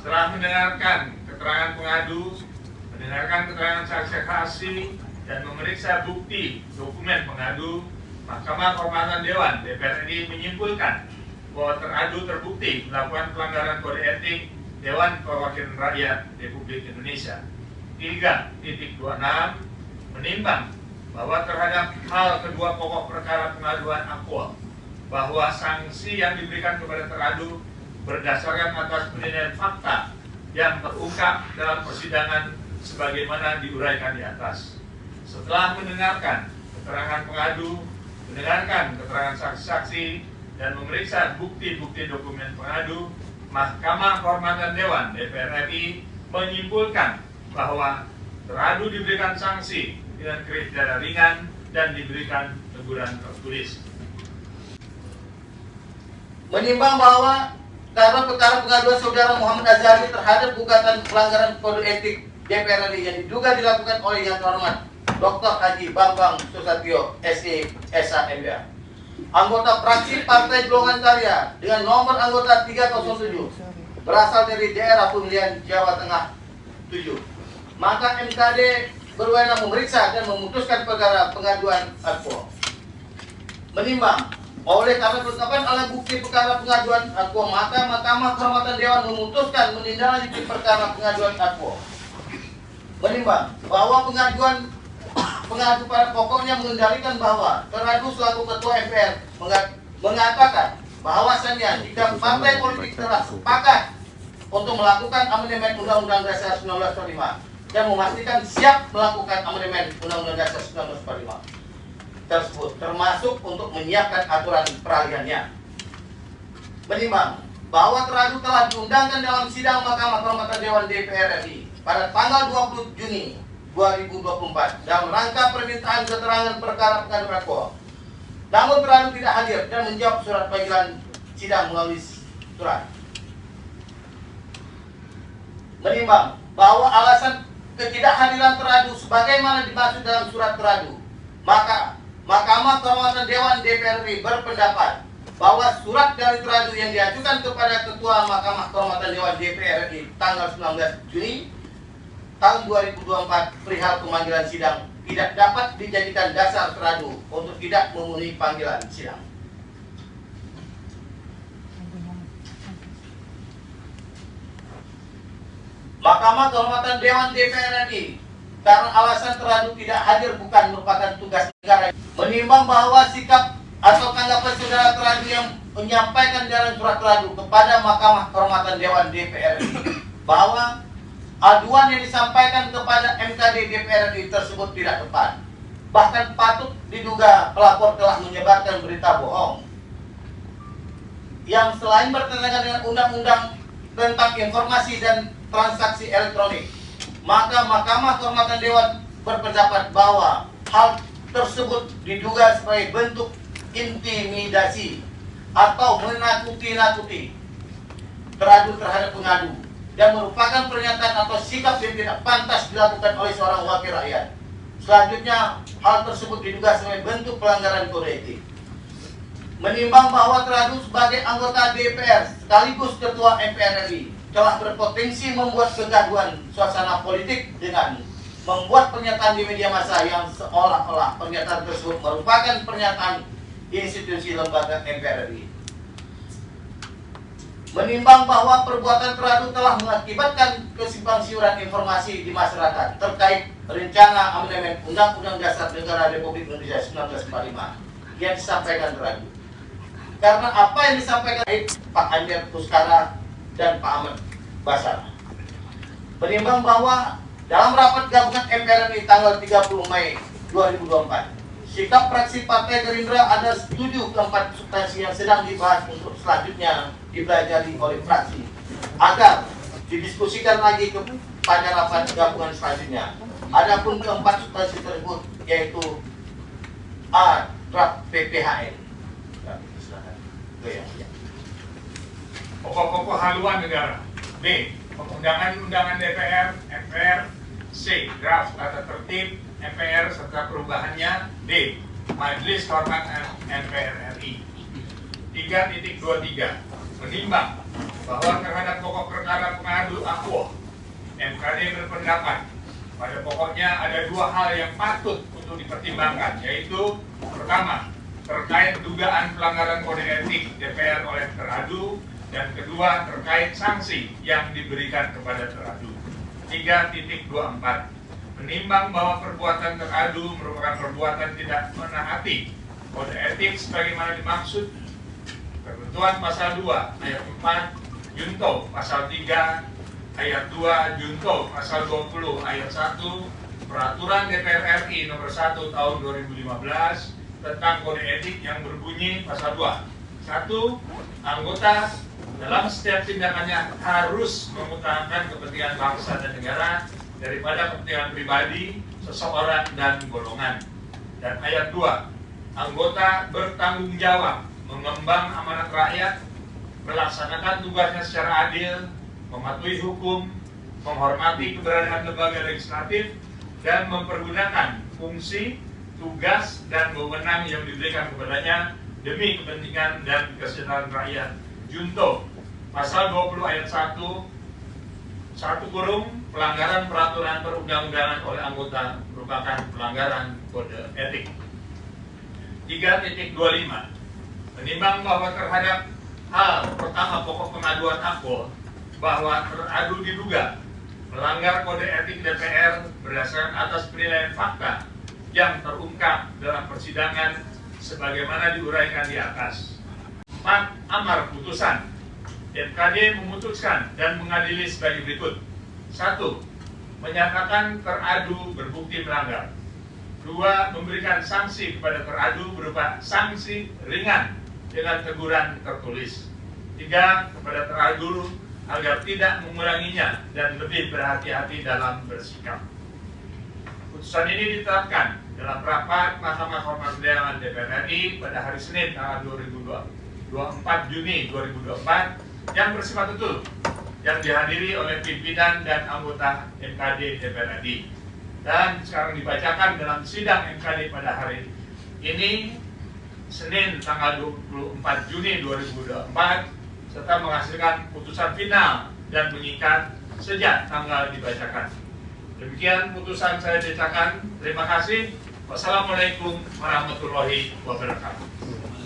Setelah mendengarkan keterangan pengadu, mendengarkan keterangan saksi-saksi, dan memeriksa bukti dokumen pengadu, Mahkamah Kehormatan Dewan DPR RI menyimpulkan bahwa teradu terbukti melakukan pelanggaran kode etik Dewan Perwakilan Rakyat Republik Indonesia. 3.26 menimbang bahwa terhadap hal kedua pokok perkara pengaduan akuo, bahwa sanksi yang diberikan kepada teradu berdasarkan atas penilaian fakta yang terungkap dalam persidangan sebagaimana diuraikan di atas. Setelah mendengarkan keterangan pengadu, mendengarkan keterangan saksi-saksi, dan memeriksa bukti-bukti dokumen pengadu, Mahkamah Kehormatan Dewan DPR RI menyimpulkan bahwa teradu diberikan sanksi dengan kriteria ringan dan diberikan teguran tertulis. Menimbang bahwa karena perkara pengaduan saudara Muhammad Azhari terhadap gugatan pelanggaran kode etik DPR RI yang diduga dilakukan oleh Yang Terhormat Dr. Haji Bambang Susatyo, SE, SH, MBA, anggota fraksi Partai Golongan Karya dengan nomor anggota 307, berasal dari daerah pemilihan Jawa Tengah 7. Maka MKD berwenang memeriksa dan memutuskan perkara pengaduan akuo. Menimbang oleh karena penetapan alat bukti perkara pengaduan akuo, maka Mahkamah Kehormatan Dewan memutuskan menindaklanjuti perkara pengaduan akuo. Menimbang bahwa pengadu pada pokoknya mengendalikan bahwa teradu selaku Ketua MPR mengatakan bahwasannya jika partai politik telah sepakat untuk melakukan amandemen Undang-Undang Dasar 1945 dan memastikan siap melakukan amandemen Undang-Undang Dasar 1945 tersebut, termasuk untuk menyiapkan aturan peralihannya. Menimbang bahwa teradu telah diundangkan dalam sidang Mahkamah Kehormatan Dewan DPR RI pada tanggal 20 Juni 2024 dalam rangka permintaan keterangan perkara pengaduan akuo. Namun teradu tidak hadir dan menjawab surat panggilan sidang melalui surat. Menimbang bahwa alasan ketidakhadiran teradu sebagaimana dimaksud dalam surat teradu, maka Mahkamah Kehormatan Dewan DPR RI berpendapat bahwa surat dari teradu yang diajukan kepada Ketua Mahkamah Kehormatan Dewan DPR RI tanggal 19 Juni tahun 2024 perihal pemanggilan sidang tidak dapat dijadikan dasar teradu untuk tidak memenuhi panggilan sidang. Mahkamah Kehormatan Dewan DPR RI karena alasan teradu tidak hadir bukan merupakan tugas negara, menimbang bahwa sikap atau tanggapan saudara teradu yang menyampaikan dalam surat teradu kepada Mahkamah Kehormatan Dewan DPR RI bahwa aduan yang disampaikan kepada MKD DPR RI tersebut tidak tepat. Bahkan patut diduga pelapor telah menyebarkan berita bohong yang selain bertentangan dengan undang-undang tentang informasi dan transaksi elektronik. Maka Mahkamah Kehormatan Dewan berpendapat bahwa hal tersebut diduga sebagai bentuk intimidasi atau menakuti-nakuti teradu terhadap pengadu dan merupakan pernyataan atau sikap yang tidak pantas dilakukan oleh seorang wakil rakyat. Selanjutnya, hal tersebut diduga sebagai bentuk pelanggaran kode etik. Menimbang bahwa teradu sebagai anggota DPR sekaligus Ketua MPR RI telah berpotensi membuat kegaduhan suasana politik dengan membuat pernyataan di media massa yang seolah-olah pernyataan tersebut merupakan pernyataan institusi lembaga MPR RI. Menimbang bahwa perbuatan teradu telah mengakibatkan kesimpangsiuran informasi di masyarakat terkait rencana amandemen Undang-Undang Dasar Negara Republik Indonesia 1945 yang disampaikan teradu. Karena apa yang disampaikan Pak Anjar Puskara dan Pak Ahmad Basara. Menimbang bahwa dalam rapat gabungan MPR RI tanggal 30 Mei 2024, sikap fraksi Partai Gerindra ada setuju keempat substansi yang sedang dibahas untuk selanjutnya dipelajari oleh fraksi agar didiskusikan lagi pada rapat gabungan selanjutnya. Adapun keempat substansi tersebut yaitu A. Draft PPHN. Pokok-pokok haluan negara. B. Undangan-undangan DPR, MPR. C. Draft tata tertib MPR serta perubahannya. D. Majelis Kehormatan MPR RI. 3.23 menimbang bahwa terhadap pokok perkara pengadu Aquo, MKD berpendapat pada pokoknya ada dua hal yang patut untuk dipertimbangkan, yaitu pertama, terkait dugaan pelanggaran kode etik DPR oleh teradu, dan kedua, terkait sanksi yang diberikan kepada teradu. 3.24 menimbang bahwa perbuatan teradu merupakan perbuatan tidak menaati kode etik sebagaimana dimaksud ketentuan pasal 2 ayat 4 Junto pasal 3 ayat 2 Junto pasal 20 ayat 1 Peraturan DPR RI nomor 1 tahun 2015 tentang kode etik yang berbunyi pasal 2. 1. Anggota dalam setiap tindakannya harus mengutamakan kepentingan bangsa dan negara daripada kepentingan pribadi, seseorang, dan golongan. Dan ayat 2, anggota bertanggung jawab mengemban amanat rakyat, melaksanakan tugasnya secara adil, mematuhi hukum, menghormati keberadaan lembaga legislatif, dan mempergunakan fungsi, tugas, dan wewenang yang diberikan kepadanya demi kepentingan dan kesejahteraan rakyat. Junto pasal 20 ayat 1 pelanggaran peraturan perundang-undangan oleh anggota merupakan pelanggaran kode etik. 3.25 menimbang bahwa terhadap hal pertama pokok pengaduan Aquo bahwa teradu diduga melanggar kode etik DPR berdasarkan atas penilaian fakta yang terungkap dalam persidangan sebagaimana diuraikan di atas. 4. Amar putusan MKD memutuskan dan mengadili sebagai berikut. 1. Menyatakan teradu berbukti melanggar. 2. Memberikan sanksi kepada teradu berupa sanksi ringan dengan teguran tertulis. 3. Kepada teradu agar tidak mengulanginya dan lebih berhati-hati dalam bersikap. Putusan ini ditetapkan dalam rapat Mahkamah Kehormatan Dewan DPR RI pada hari Senin tanggal 24 Juni 2024 yang bersifat betul, yang dihadiri oleh pimpinan dan anggota MKD DPR RI, dan sekarang dibacakan dalam sidang MKD pada hari ini Senin tanggal 24 Juni 2024 serta menghasilkan putusan final dan mengikat sejak tanggal dibacakan. Demikian putusan saya bacakan. Terima kasih. Wassalamualaikum warahmatullahi wabarakatuh.